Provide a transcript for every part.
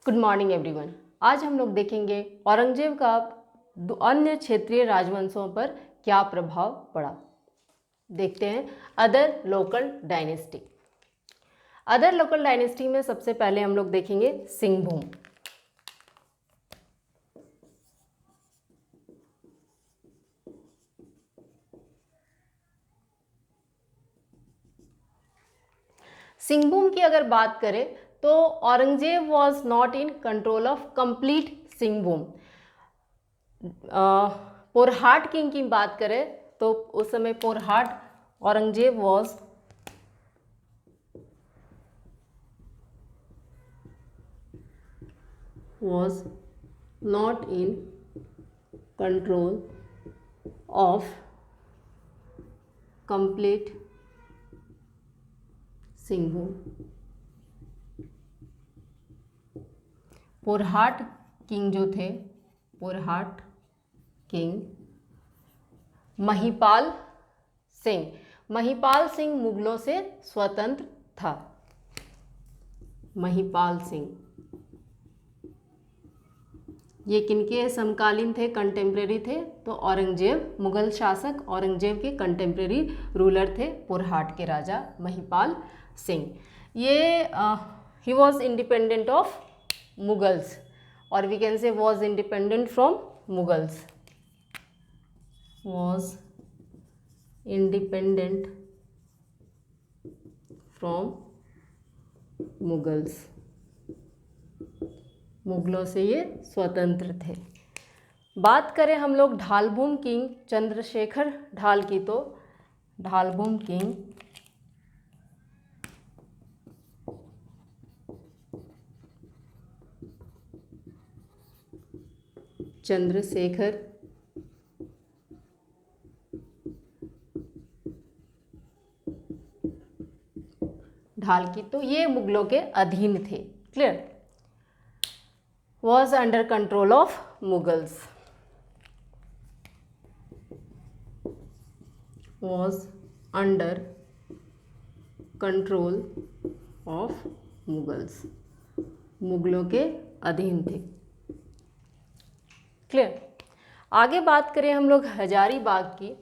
Good morning everyone. आज हम लोग देखेंगे औरंगजेब का अन्य क्षेत्रीय राजवंशों पर क्या प्रभाव पड़ा। देखते हैं other local dynasty. Other local dynasty में सबसे पहले हम लोग देखेंगे सिंहभूम। सिंहभूम की अगर बात करें तो Aurangzeb was not in control of complete Singhbhum. Porhat king की बात करें तो उस समय Porhat Aurangzeb was not in control of complete Singhbhum. Porhat king जो थे, पोरहाट किंग महिपाल सिंह मुगलों से स्वतंत्र था। महिपाल सिंह ये किनके समकालीन थे, कंटेम्प्रेरी थे? तो औरंगजेब, मुगल शासक औरंगजेब के कंटेम्प्रेरी रूलर थे पोरहाट के राजा महिपाल सिंह। ये ही वॉज इंडिपेंडेंट ऑफ मुगल्स, और we can say was independent from Mughals, was independent from Mughals. मुगलों से ये स्वतंत्र थे। बात करें हम लोग ढालभूम किंग चंद्रशेखर ढाल की, तो ढालभूम किंग चंद्रशेखर ढाल की, तो ये मुगलों के अधीन थे। Clear? was under control of Mughals, was under control of Mughals, मुगलों के अधीन थे। क्लियर? आगे बात करें हम लोग हजारीबाग की।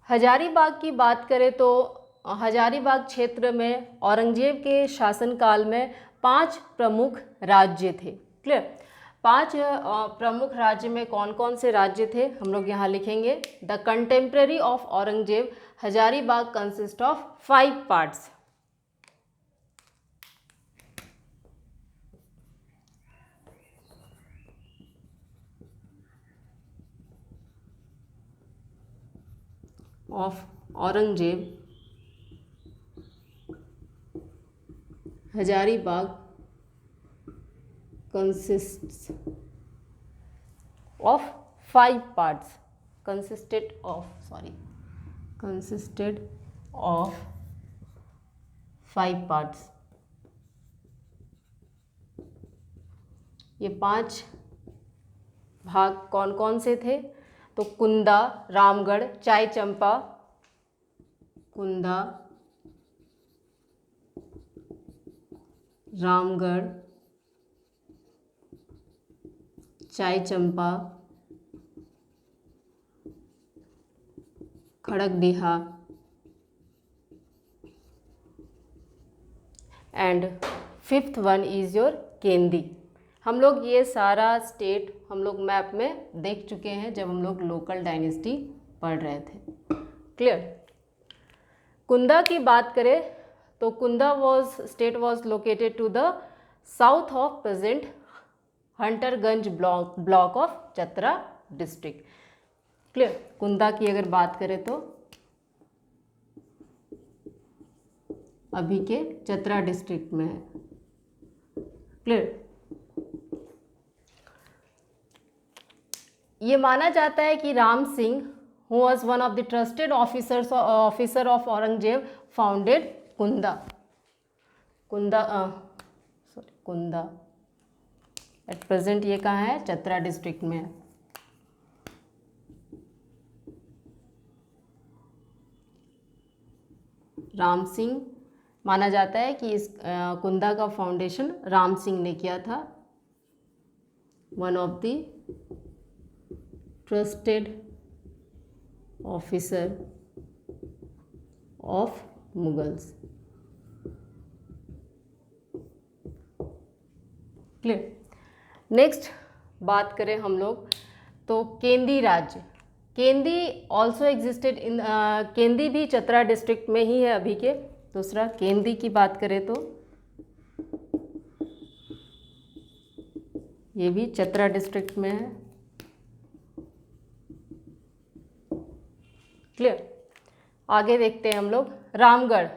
हजारीबाग की बात करें तो हजारीबाग क्षेत्र में औरंगजेब के शासनकाल में 5 प्रमुख राज्य थे। क्लियर? 5 प्रमुख राज्य में कौन कौन से राज्य थे हम लोग यहाँ लिखेंगे। The contemporary of Aurangzeb Hazaribagh consist of 5 parts. Of Aurangzeb Hazaribagh consists of 5 parts, consisted of 5 parts। ये 5 भाग कौन कौन से थे? तो कुंदा, रामगढ़, चाय चंपा, Kunda, Ramgarh, Chai Champa, Khadagdiha and 5th one is your Kendi. हम लोग ये सारा स्टेट हम लोग मैप में देख चुके हैं जब हम लोग लोकल डायनेस्टी पढ़ रहे थे। क्लियर? कुंदा की बात करें तो Kunda state was located to the south of present Hunterganj block of Chatra district. Clear? Kunda की अगर बात करें तो अभी के चतरा डिस्ट्रिक्ट में है। क्लियर? ये माना जाता है कि Ram Singh who was one of the trusted officer of Aurangzeb founded Kunda at present ये कहाँ है? चतरा डिस्ट्रिक्ट में है। राम सिंह, माना जाता है कि इस कुंदा का फाउंडेशन राम सिंह ने किया था, one of the trusted officer of Mughals. Clear. Next बात करें हम लोग तो केंदी राज्य, केंदी ऑल्सो एग्जिस्टेड इन, केंदी भी चतरा डिस्ट्रिक्ट में ही है अभी के। दूसरा केंदी की बात करें तो ये भी चतरा डिस्ट्रिक्ट में है। क्लियर। आगे देखते हैं हम लोग Ramgarh.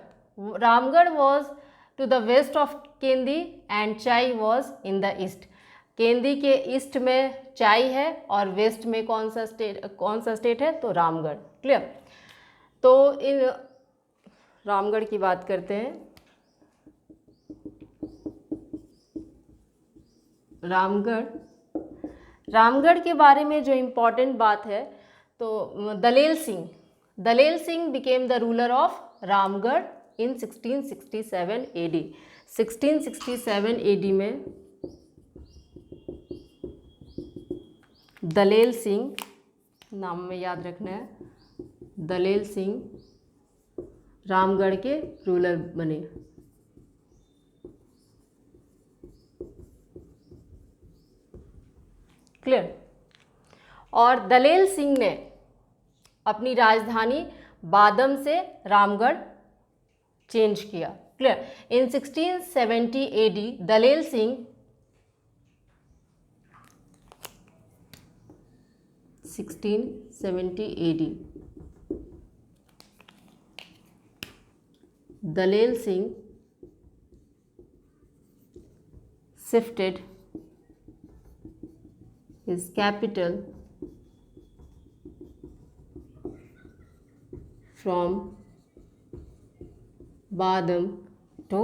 Ramgarh was to the west of Kendi and Chai was in the east. Kendi के ईस्ट में चाई है और वेस्ट में कौन सा स्टेट है, तो रामगढ़। क्लियर। तो इन रामगढ़ की बात करते हैं। रामगढ़ के बारे में जो इम्पोर्टेंट बात है तो Dalel Singh became the ruler of Ramgarh in 1667 AD। 1667 AD में दलेल सिंह, नाम में याद रखना है, दलेल सिंह रामगढ़ के रूलर बने। क्लियर। और दलेल सिंह ने अपनी राजधानी बादम से रामगढ़ चेंज किया। Clear. In 1670 AD Dalel Singh 1670 AD Dalel Singh shifted his capital from Badam to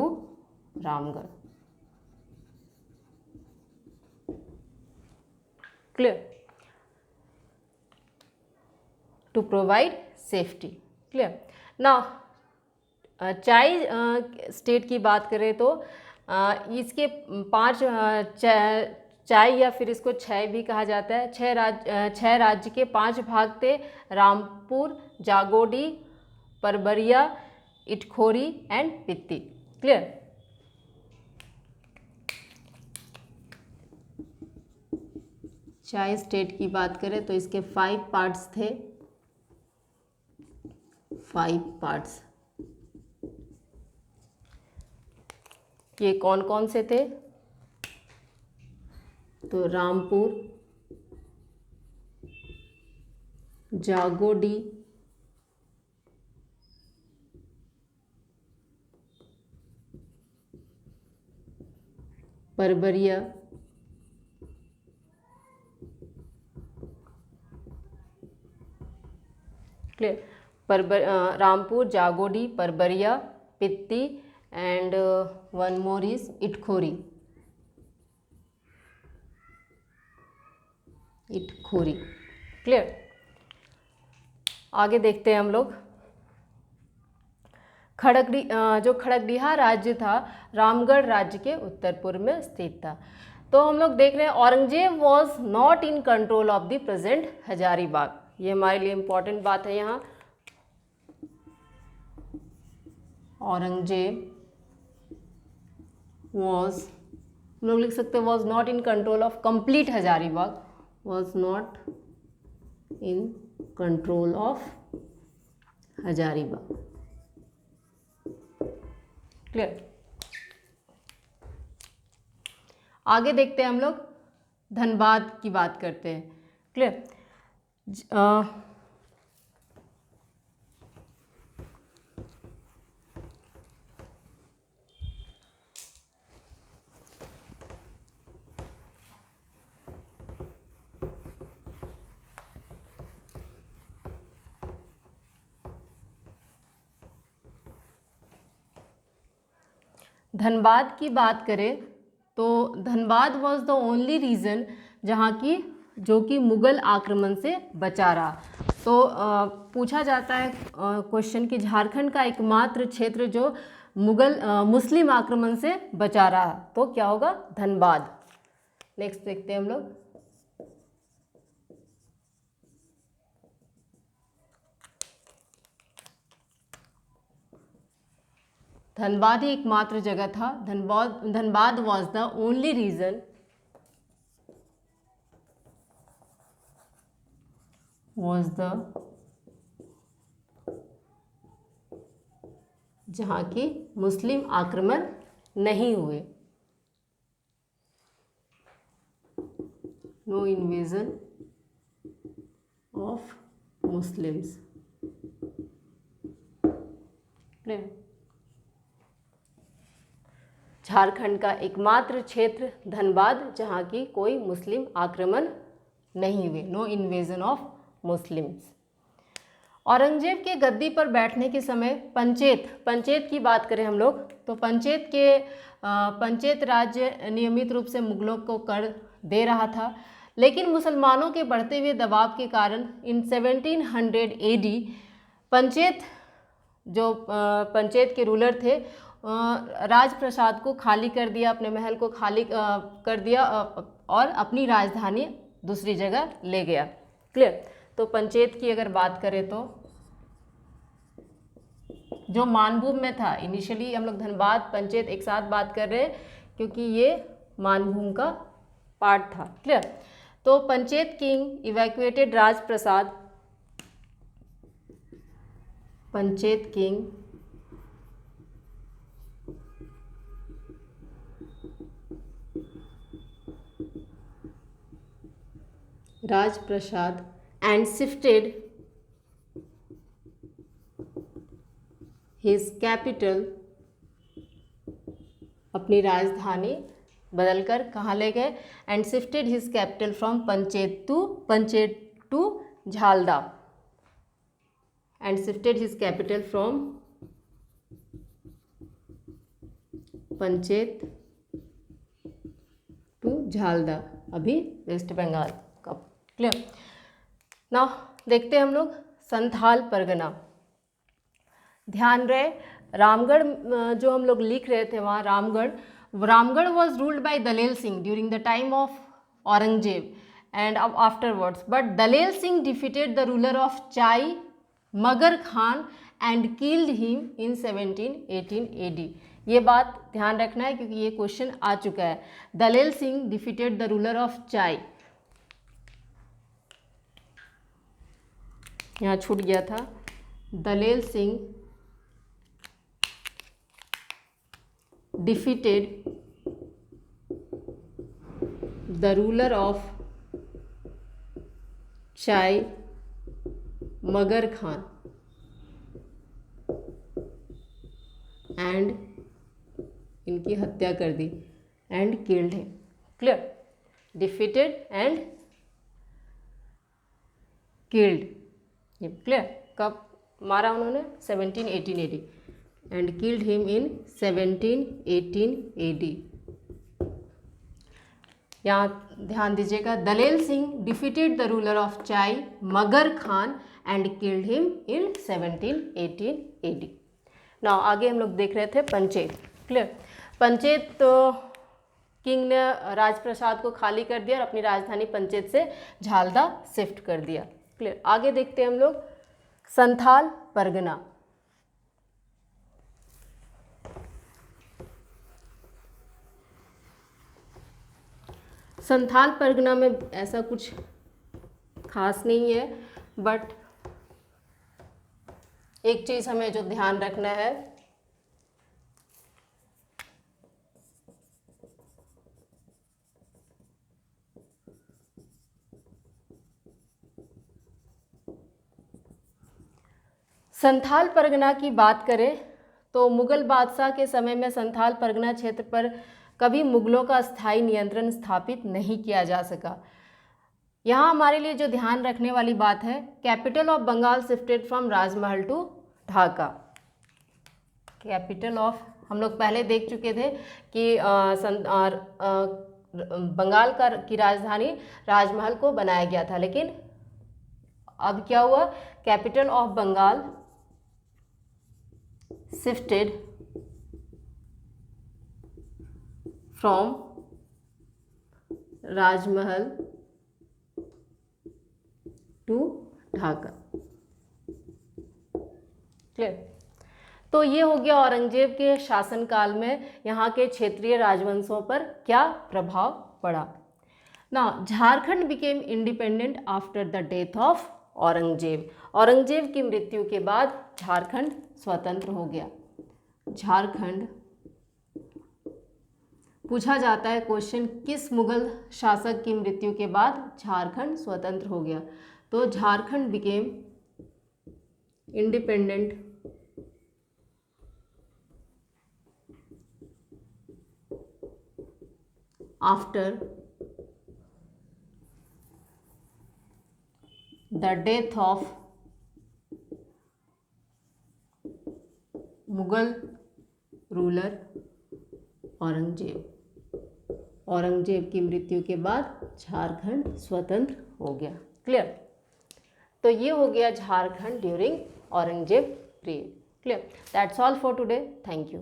Ramgarh. Clear? To provide safety. Clear? Now चाई स्टेट की बात करें तो इसके 5 चाई या फिर इसको छय भी कहा जाता है। 6 राज्य के 5 भाग थे, Rampur, Jagodi, परबरिया, Itkhori and Pitti. Clear. चाई स्टेट की बात करें तो इसके 5 पार्ट्स थे, 5 पार्ट्स। ये कौन कौन से थे, तो Rampur, Jagodi, Parbaria, clear. Rampur, Jagodi, Parbaria, Pitti and one more is Itkhori. Clear. आगे देखते हैं हम लोग जो खड़गडिहा राज्य था रामगढ़ राज्य के उत्तर पूर्व में स्थित था। तो हम लोग देख रहे हैं Aurangzeb was not in control of the present Hazaribagh. ये हमारे लिए इम्पोर्टेंट बात है यहाँ। औरंगजेब वॉज, हम लोग लिख सकते हैं was not in control of complete Hazaribagh, was not in control of Hazaribagh. Clear. आगे देखते हैं हम लोग धनबाद की बात करते हैं। क्लियर। धनबाद की बात करें तो Dhanbad was the only region जहाँ की जो कि मुगल आक्रमण से बचा रहा। तो पूछा जाता है क्वेश्चन कि झारखंड का एकमात्र क्षेत्र जो मुस्लिम आक्रमण से बचा रहा, तो क्या होगा? धनबाद। नेक्स्ट देखते हैं हम लोग। धनबाद ही एकमात्र जगह था। Dhanbad was the only region जहाँ की मुस्लिम आक्रमण नहीं हुए। No invasion of Muslims. Jharkhand का एकमात्र क्षेत्र धनबाद जहाँ की कोई मुस्लिम आक्रमण नहीं हुए। No invasion of Muslims. Aurangzeb के गद्दी पर बैठने के समय पंचेत की बात करें हम लोग तो पंचेत राज्य नियमित रूप से मुगलों को कर दे रहा था, लेकिन मुसलमानों के बढ़ते हुए दबाव के कारण इन 1700 AD पंचेत के रूलर थे राजप्रसाद को खाली कर दिया, अपने महल को खाली कर दिया और अपनी राजधानी दूसरी जगह ले गया। क्लियर? तो पंचेत की अगर बात करें तो जो मानभूम में था, इनिशियली हम लोग धनबाद पंचेत एक साथ बात कर रहे हैं क्योंकि ये मानभूम का पार्ट था। क्लियर? तो Panchet king evacuated Rajprasad. Panchet king Rajprasad and shifted his capital, अपनी राजधानी बदलकर कहाँ ले गए? and shifted his capital from Panchet to Jhalda, and shifted his capital from Panchet to Jhalda, अभी वेस्ट बंगाल का। क्लियर? नाउ देखते हैं हम लोग संथाल परगना। ध्यान रहे रामगढ़ जो हम लोग लिख रहे थे वहाँ Ramgarh was ruled by Dalel Singh during the time of Aurangzeb and afterwards, but Dalel Singh defeated the ruler of Chai Magar Khan and killed him in 1718 AD। ये बात ध्यान रखना है क्योंकि ये क्वेश्चन आ चुका है। Dalel Singh defeated the ruler of Chai, यहाँ छूट गया था। Dalel Singh defeated the ruler of Chai Magar Khan and इनकी हत्या कर दी and killed him. Clear? Defeated and killed. Clear? कब मारा उन्होंने? 1718 AD and killed him in 1718 AD। यहाँ ध्यान दीजिएगा, Dalel Singh defeated the ruler of Chai Magar Khan and killed him in 1718 AD। Now आगे हम लोग देख रहे थे पंचेत। क्लियर? पंचेत तो किंग ने राजप्रसाद को खाली कर दिया और अपनी राजधानी पंचेत से झालदा शिफ्ट कर दिया। क्लियर? आगे देखते हैं हम लोग संथाल परगना। संथाल परगना में ऐसा कुछ खास नहीं है, बट एक चीज़ हमें जो ध्यान रखना है, संथाल परगना की बात करें तो मुगल बादशाह के समय में संथाल परगना क्षेत्र पर कभी मुगलों का स्थायी नियंत्रण स्थापित नहीं किया जा सका। यहाँ हमारे लिए जो ध्यान रखने वाली बात है, capital of Bengal shifted from Rajmahal to Dhaka. Capital of हम लोग पहले देख चुके थे कि बंगाल की राजधानी राजमहल को बनाया गया था, लेकिन अब क्या हुआ, capital of Bengal shifted from Rajmahal to Dhaka. Clear. तो ये हो गया औरंगजेब के शासनकाल में यहाँ के क्षेत्रीय राजवंशों पर क्या प्रभाव पड़ा। Now Jharkhand became independent after the death of Aurangzeb. Aurangzeb की मृत्यु के बाद झारखंड स्वतंत्र हो गया। झारखंड पूछा जाता है क्वेश्चन, किस मुगल शासक की मृत्यु के बाद झारखंड स्वतंत्र हो गया। तो Jharkhand became independent after the death of Mughal ruler Aurangzeb. Aurangzeb की मृत्यु के बाद झारखंड स्वतंत्र हो गया। क्लियर। तो ये हो गया Jharkhand during Aurangzeb period. Clear. That's all for today. Thank you.